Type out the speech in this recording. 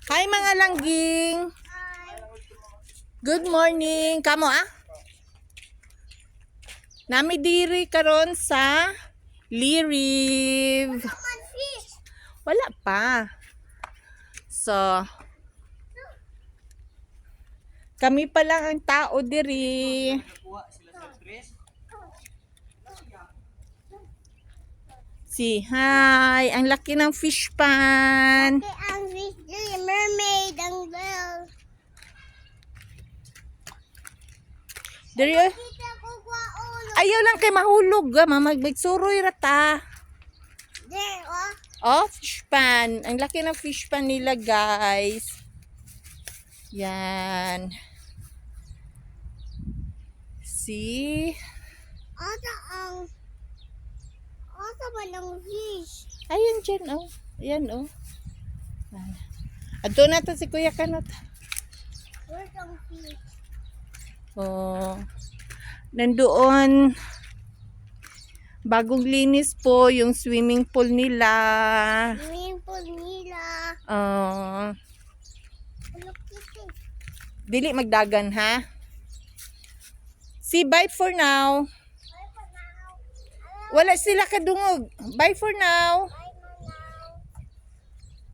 Hi mga langging. Good morning. Kamo Nami diri karon sa Liriv. Wala pa. So kami pa lang ang tao diri. Hi, ang laki ng fish pan. Ang fish, mermaid, ang bell. Diri Kita ko kwa ulo. ayaw lang kay mahulog magsuroy rata. There, oh. Oh, fish pan. Ang laki ng fish pan nila, guys. Yan. See? Ata ba ng fish? Ayun dyan, oh. Ayan, oh. Ato na to si Kuya Kanot. Where's ang fish? Oh. Nandoon. Bagong linis po yung swimming pool nila. Swimming pool nila. Oh. Hello Kitty. Dili magdagan, ha? See, bye for now. Bye for now. Wala sila kadungog. Bye for now. Bye